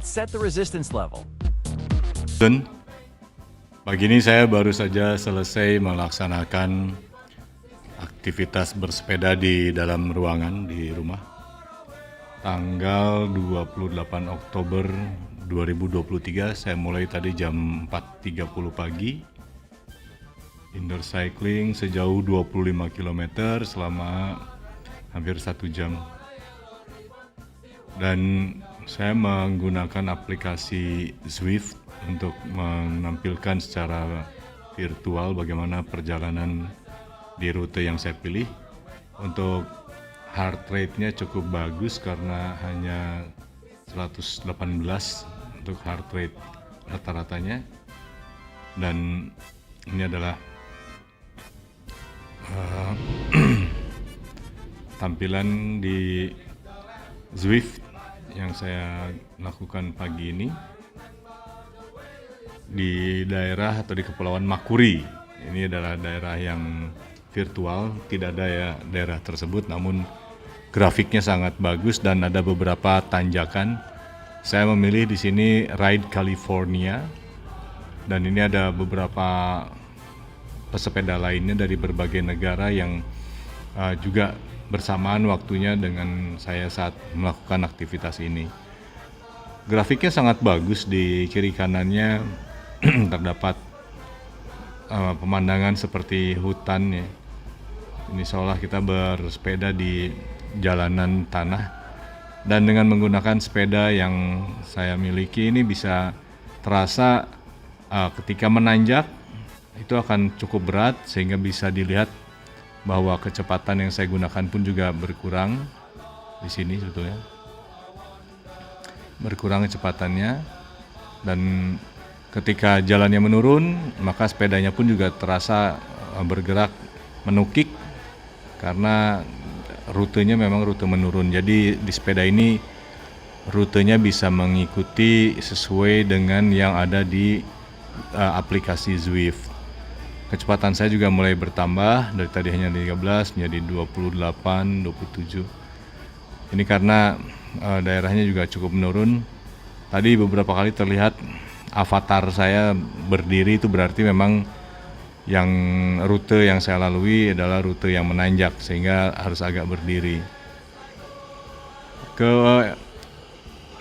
Let's set the resistance level. Dan pagi ini saya baru saja selesai melaksanakan aktivitas bersepeda di dalam ruangan di rumah. Tanggal 28 Oktober 2023 saya mulai tadi jam 4.30 pagi. Indoor cycling sejauh 25 km selama hampir 1 jam. Dan saya menggunakan aplikasi Zwift untuk menampilkan secara virtual bagaimana perjalanan di rute yang saya pilih. Untuk heart rate-nya cukup bagus karena hanya 118 untuk heart rate rata-ratanya. Dan ini adalah tampilan di Zwift yang saya lakukan pagi ini di daerah atau di Kepulauan Makuri. Ini adalah daerah yang virtual, tidak ada ya daerah tersebut, namun grafiknya sangat bagus dan ada beberapa tanjakan. Saya memilih di sini Ride California, dan ini ada beberapa pesepeda lainnya dari berbagai negara yang juga bersamaan waktunya dengan saya saat melakukan aktivitas ini. Grafiknya sangat bagus, di kiri kanannya terdapat pemandangan seperti hutan ya. Ini seolah kita bersepeda di jalanan tanah, dan dengan menggunakan sepeda yang saya miliki ini bisa terasa ketika menanjak itu akan cukup berat, sehingga bisa dilihat bahwa kecepatan yang saya gunakan pun juga berkurang di sini sebetulnya. Berkurang kecepatannya, dan ketika jalannya menurun maka sepedanya pun juga terasa bergerak menukik karena rutenya memang rute menurun. Jadi di sepeda ini rutenya bisa mengikuti sesuai dengan yang ada di aplikasi Zwift. Kecepatan saya juga mulai bertambah, dari tadi hanya 13 menjadi 28, 27. Ini karena daerahnya juga cukup menurun. Tadi beberapa kali terlihat avatar saya berdiri, itu berarti memang yang rute yang saya lalui adalah rute yang menanjak, sehingga harus agak berdiri.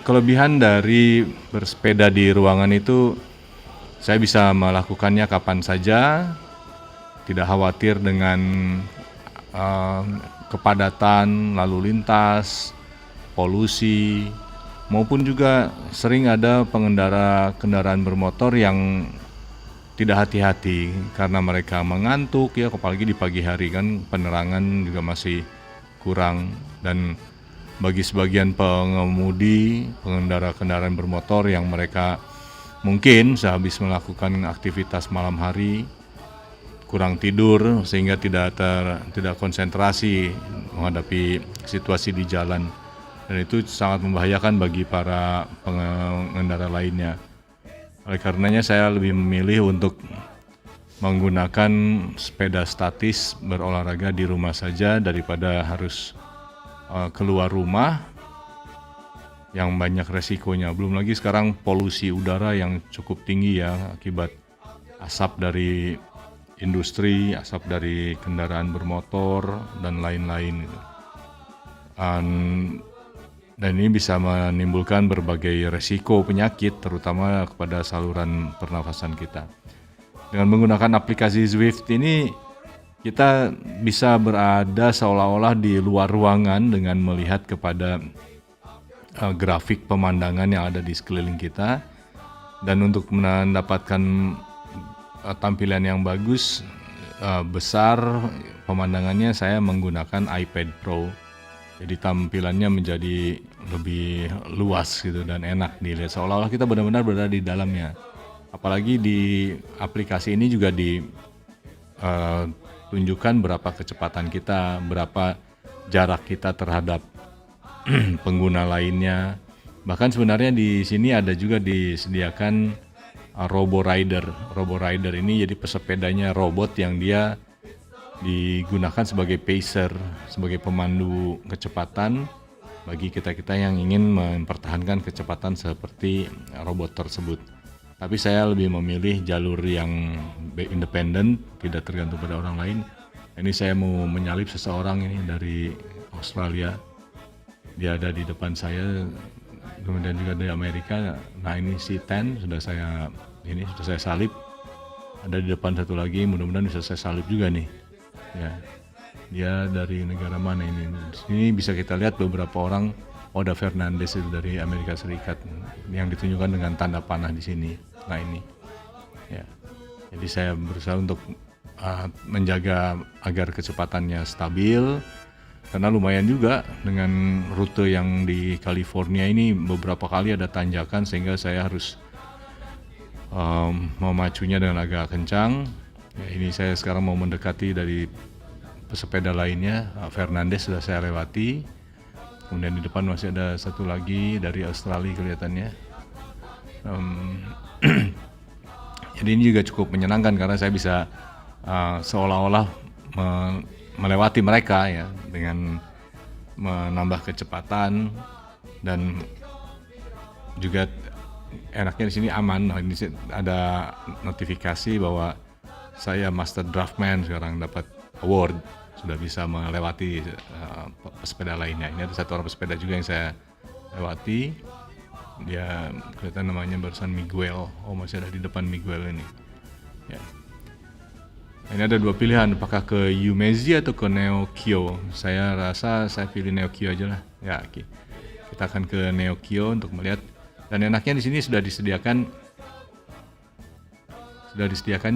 Kelebihan dari bersepeda di ruangan itu, saya bisa melakukannya kapan saja, tidak khawatir dengan kepadatan lalu lintas, polusi, maupun juga sering ada pengendara kendaraan bermotor yang tidak hati-hati karena mereka mengantuk ya, apalagi di pagi hari kan penerangan juga masih kurang. Dan bagi sebagian pengendara kendaraan bermotor yang mereka mungkin sehabis melakukan aktivitas malam hari kurang tidur sehingga tidak konsentrasi menghadapi situasi di jalan, dan itu sangat membahayakan bagi para pengendara lainnya. Oleh karenanya saya lebih memilih untuk menggunakan sepeda statis berolahraga di rumah saja daripada harus keluar rumah yang banyak resikonya. Belum lagi sekarang polusi udara yang cukup tinggi ya, akibat asap dari industri, asap dari kendaraan bermotor, dan lain-lain. Dan ini bisa menimbulkan berbagai resiko penyakit, terutama kepada saluran pernafasan kita. Dengan menggunakan aplikasi Zwift ini, kita bisa berada seolah-olah di luar ruangan dengan melihat kepada grafik pemandangan yang ada di sekeliling kita. Dan untuk mendapatkan tampilan yang bagus, besar pemandangannya, saya menggunakan iPad Pro. Jadi tampilannya menjadi lebih luas gitu dan enak dilihat, seolah-olah kita benar-benar berada di dalamnya. Apalagi di aplikasi ini juga ditunjukkan berapa kecepatan kita, berapa jarak kita terhadap pengguna lainnya. Bahkan sebenarnya di sini ada juga disediakan Robo Rider. Robo Rider ini jadi pesepedanya robot yang dia digunakan sebagai pacer, sebagai pemandu kecepatan, bagi kita-kita yang ingin mempertahankan kecepatan seperti robot tersebut. Tapi saya lebih memilih jalur yang independen, tidak tergantung pada orang lain. Ini saya mau menyalip seseorang ini dari Australia. Dia ada di depan saya, kemudian juga dari Amerika. Nah, ini si Ten sudah saya salip. Ada di depan satu lagi, mudah-mudahan bisa saya salip juga nih. Ya, dia dari negara mana ini? Di sini bisa kita lihat beberapa orang. Oda Fernandez itu dari Amerika Serikat yang ditunjukkan dengan tanda panah di sini. Nah ini, ya. Jadi saya berusaha untuk menjaga agar kecepatannya stabil. Karena lumayan juga dengan rute yang di California ini beberapa kali ada tanjakan sehingga saya harus memacunya dengan agak kencang. Ya, ini saya sekarang mau mendekati dari pesepeda lainnya. Fernandez sudah saya lewati. Kemudian di depan masih ada satu lagi dari Australia kelihatannya. Jadi ini juga cukup menyenangkan karena saya bisa seolah-olah melewati mereka ya dengan menambah kecepatan, dan juga enaknya di sini aman. Nah, ini ada notifikasi bahwa saya Master Draftman sekarang dapat award, sudah bisa melewati pesepeda lainnya. Ini ada satu orang pesepeda juga yang saya lewati. Dia kelihatan namanya barusan Miguel. Oh, masih ada di depan Miguel ini. Ya. Ini ada dua pilihan, apakah ke Yumezi atau ke Neokyo. Saya rasa saya pilih Neokyo aja lah. Ya, oke. Kita akan ke Neokyo untuk melihat. Dan enaknya di sini sudah disediakan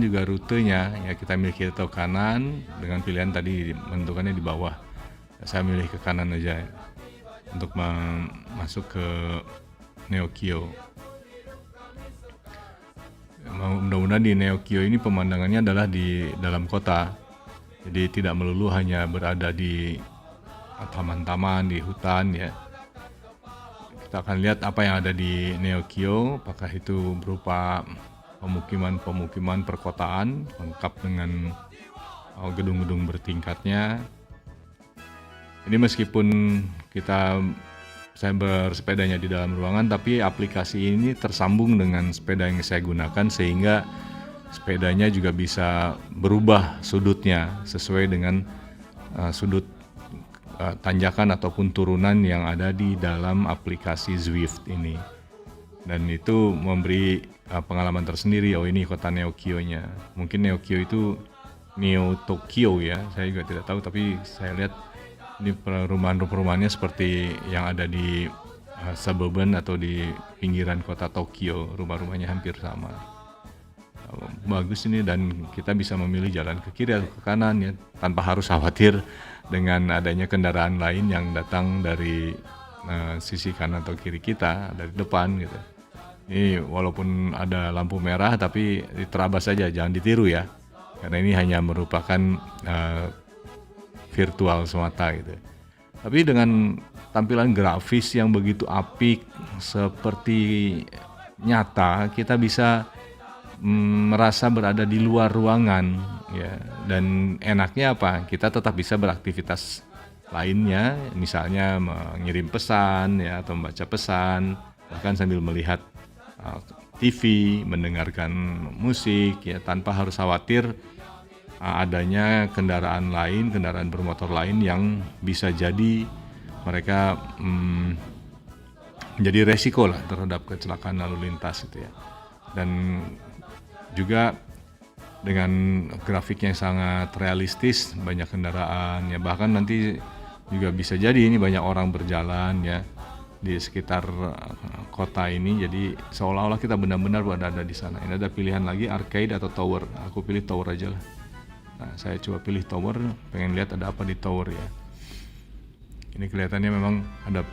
juga rutenya. Ya, kita milih kiri atau kanan dengan pilihan tadi menentukannya di bawah. Saya milih ke kanan aja untuk masuk ke Neokyo. Mudah-mudahan di Neokyo ini pemandangannya adalah di dalam kota, jadi tidak melulu hanya berada di taman-taman, di hutan ya. Kita akan lihat apa yang ada di Neokyo, apakah itu berupa pemukiman perkotaan lengkap dengan gedung-gedung bertingkatnya. Ini meskipun saya bersepedanya di dalam ruangan, tapi aplikasi ini tersambung dengan sepeda yang saya gunakan sehingga sepedanya juga bisa berubah sudutnya sesuai dengan sudut tanjakan ataupun turunan yang ada di dalam aplikasi Zwift ini. Dan itu memberi pengalaman tersendiri. Oh, ini kota Neokyo-nya. Mungkin Neokyo itu Neo Tokyo ya, saya juga tidak tahu, tapi saya lihat ini perumahan-perumahannya seperti yang ada di suburban atau di pinggiran kota Tokyo. Rumah-rumahnya hampir sama. Bagus ini, dan kita bisa memilih jalan ke kiri atau ke kanan ya, tanpa harus khawatir dengan adanya kendaraan lain yang datang dari sisi kanan atau kiri kita, dari depan gitu. Ini walaupun ada lampu merah tapi diterabas saja, jangan ditiru ya. Karena ini hanya merupakan virtual semata gitu. Tapi dengan tampilan grafis yang begitu apik seperti nyata, kita bisa merasa berada di luar ruangan ya. Dan enaknya apa? Kita tetap bisa beraktivitas lainnya, misalnya mengirim pesan ya, atau membaca pesan, bahkan sambil melihat TV, mendengarkan musik ya, tanpa harus khawatir adanya kendaraan bermotor lain yang bisa jadi mereka menjadi resiko lah terhadap kecelakaan lalu lintas itu ya. Dan juga dengan grafik yang sangat realistis, banyak kendaraan ya, bahkan nanti juga bisa jadi ini banyak orang berjalan ya di sekitar kota ini, jadi seolah-olah kita benar-benar berada di sana. Ini ada pilihan lagi, arcade atau tower. Aku pilih tower aja lah. Nah, saya coba pilih tower, pengen lihat ada apa di tower ya. Ini kelihatannya memang ada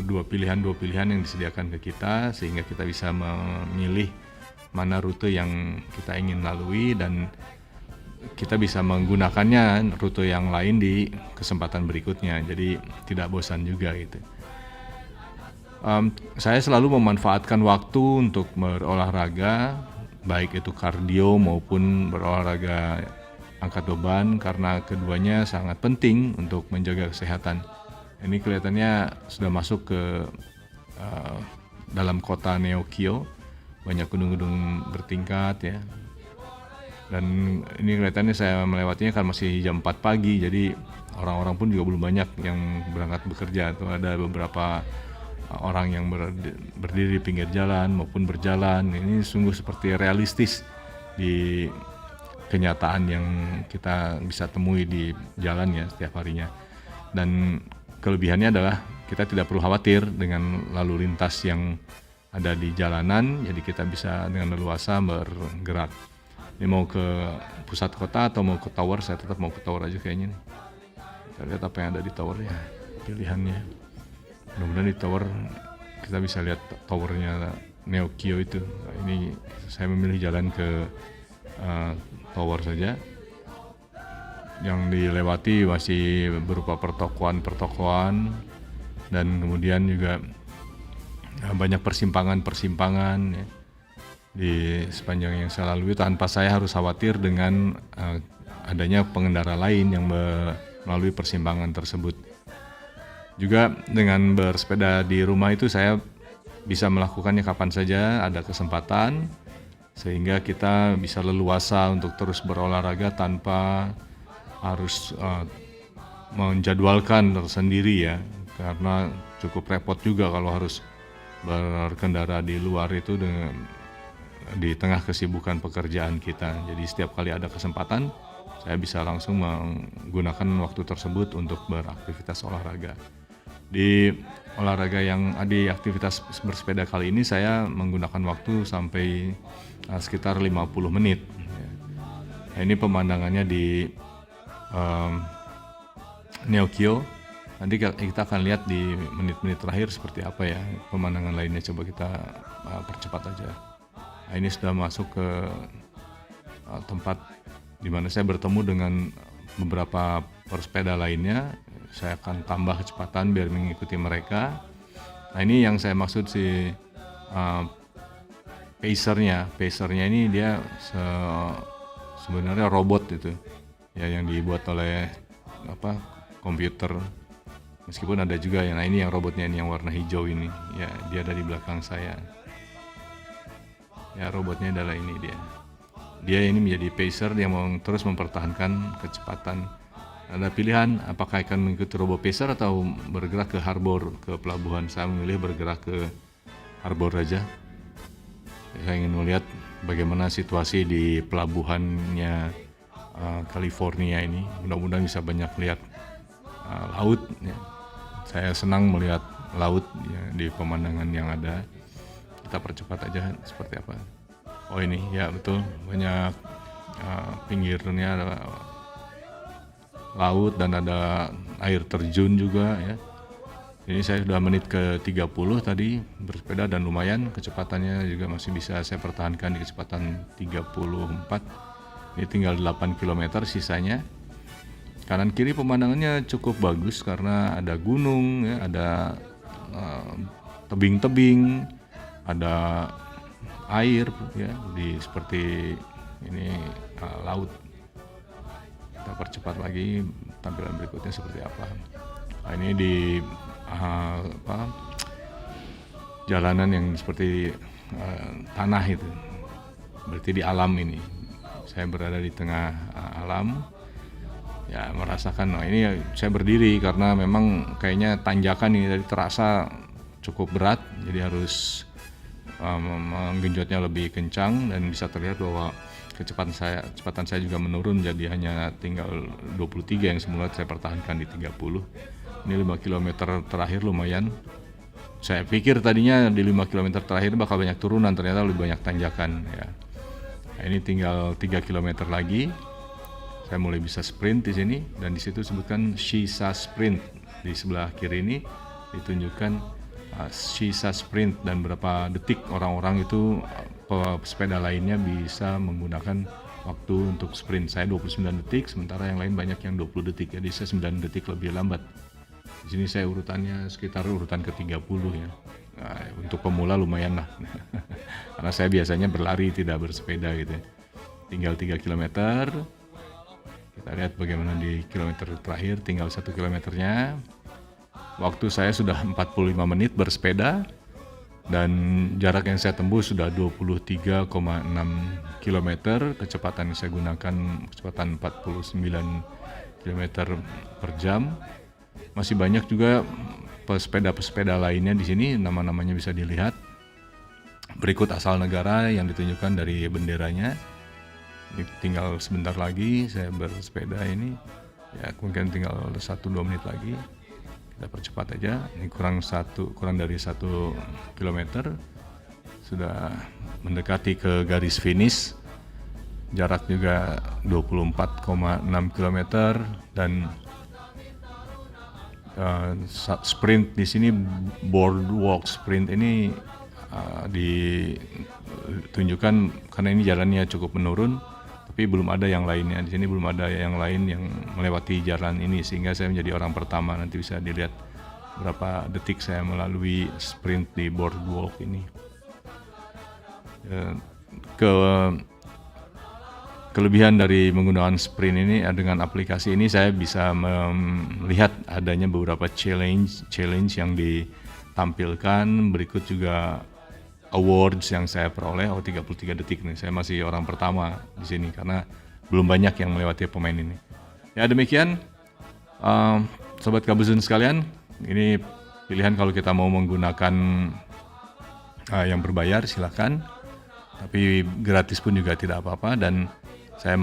dua pilihan yang disediakan ke kita, sehingga kita bisa memilih mana rute yang kita ingin lalui, dan kita bisa menggunakannya rute yang lain di kesempatan berikutnya. Jadi tidak bosan juga gitu. Saya selalu memanfaatkan waktu untuk berolahraga, baik itu kardio maupun berolahraga angkat beban, karena keduanya sangat penting untuk menjaga kesehatan. Ini kelihatannya sudah masuk ke uh, dalam kota Neokio, banyak gedung-gedung bertingkat ya. Dan ini kelihatannya saya melewatinya kan masih jam 4 pagi, jadi orang-orang pun juga belum banyak yang berangkat bekerja. Tuh ada beberapa orang yang berdiri di pinggir jalan maupun berjalan. Ini sungguh seperti realistis di kenyataan yang kita bisa temui di jalan ya setiap harinya. Dan kelebihannya adalah kita tidak perlu khawatir dengan lalu lintas yang ada di jalanan, jadi kita bisa dengan leluasa bergerak. Ini mau ke pusat kota atau mau ke tower, saya tetap mau ke tower aja kayaknya nih. Kita lihat apa yang ada di tower ya, pilihannya. Mudah-mudahan di tower kita bisa lihat towernya Neokio itu. Nah, ini saya memilih jalan ke tower saja. Yang dilewati masih berupa pertokoan-pertokoan dan kemudian juga banyak persimpangan-persimpangan ya, di sepanjang yang saya lalui tanpa saya harus khawatir dengan adanya pengendara lain yang melalui persimpangan tersebut. Juga dengan bersepeda di rumah itu saya bisa melakukannya kapan saja ada kesempatan, sehingga kita bisa leluasa untuk terus berolahraga tanpa harus menjadwalkan tersendiri ya, karena cukup repot juga kalau harus berkendara di luar itu di tengah kesibukan pekerjaan kita. Jadi setiap kali ada kesempatan saya bisa langsung menggunakan waktu tersebut untuk beraktivitas olahraga. Di olahraga di aktivitas bersepeda kali ini saya menggunakan waktu sampai sekitar 50 menit. Nah, ini pemandangannya di Neokio. Nanti kita akan lihat di menit-menit terakhir seperti apa ya pemandangan lainnya. Coba kita percepat aja. Nah, ini sudah masuk ke tempat di mana saya bertemu dengan beberapa pesepeda lainnya. Saya akan tambah kecepatan biar mengikuti mereka. Nah, ini yang saya maksud si pacernya. Pacernya ini dia sebenarnya robot itu ya, yang dibuat oleh komputer. Meskipun ada juga ya. Nah, ini yang robotnya ini yang warna hijau ini ya, dia ada di belakang saya ya. Robotnya adalah ini dia ini menjadi pacer yang mau terus mempertahankan kecepatan. Ada pilihan apakah akan mengikuti robot pacer atau bergerak ke harbor, ke pelabuhan. Saya memilih bergerak ke harbor aja. Saya ingin melihat bagaimana situasi di pelabuhannya California ini. Mudah-mudahan bisa banyak lihat laut ya. Saya senang melihat laut ya, di pemandangan yang ada. Kita percepat aja seperti apa. Oh ini ya betul, banyak pinggirnya ada laut dan ada air terjun juga ya. Ini saya sudah menit ke 30 tadi bersepeda dan lumayan kecepatannya juga masih bisa saya pertahankan di kecepatan 34. Ini tinggal 8 km sisanya. Kanan kiri pemandangannya cukup bagus karena ada gunung ya, ada tebing-tebing, ada air ya, seperti ini laut. Kita percepat lagi tampilan berikutnya seperti apa. Nah, ini di jalanan yang seperti tanah itu, berarti di alam ini. Saya berada di tengah alam ya, merasakan. Nah, ini saya berdiri karena memang kayaknya tanjakan ini tadi terasa cukup berat, jadi harus menggenjotnya lebih kencang dan bisa terlihat bahwa kecepatan saya juga menurun, jadi hanya tinggal 23 yang semula saya pertahankan di 30. Ini 5 km terakhir lumayan. Saya pikir tadinya di 5 km terakhir bakal banyak turunan, ternyata lebih banyak tanjakan ya. Nah, ini tinggal 3 km lagi. Saya mulai bisa sprint di sini dan di situ disebutkan Shisa Sprint. Di sebelah kiri ini ditunjukkan Shisa Sprint dan berapa detik orang-orang itu pesepeda lainnya bisa menggunakan waktu untuk sprint. Saya 29 detik, sementara yang lain banyak yang 20 detik. Jadi saya 9 detik lebih lambat. Di sini saya urutannya sekitar urutan ke-30 ya. Nah, untuk pemula lumayan lah. Karena saya biasanya berlari tidak bersepeda gitu ya. Tinggal 3 km. Kita lihat bagaimana di kilometer terakhir, tinggal 1 kilometernya. Waktu saya sudah 45 menit bersepeda dan jarak yang saya tembus sudah 23,6 km. Kecepatan yang saya gunakan kecepatan 49 km per jam. Masih banyak juga pesepeda-pesepeda lainnya di sini, nama-namanya bisa dilihat. Berikut asal negara yang ditunjukkan dari benderanya. Ini tinggal sebentar lagi saya bersepeda ini. Ya, mungkin tinggal 1-2 menit lagi. Kita percepat aja. Ini kurang dari 1 kilometer. Sudah mendekati ke garis finish. Jarak juga 24,6 km dan sprint di sini, boardwalk sprint ini ditunjukkan karena ini jalannya cukup menurun, tapi belum ada yang lainnya. Di sini belum ada yang lain yang melewati jalan ini, sehingga saya menjadi orang pertama. Nanti bisa dilihat berapa detik saya melalui sprint di boardwalk ini. Kelebihan dari menggunakan sprint ini, dengan aplikasi ini saya bisa melihat adanya beberapa challenge yang ditampilkan. Berikut juga awards yang saya peroleh. 33 detik nih, saya masih orang pertama di sini karena belum banyak yang melewati pemain ini. Ya, demikian Sobat Kabuzun sekalian, ini pilihan kalau kita mau menggunakan yang berbayar silakan, tapi gratis pun juga tidak apa-apa. Dan saya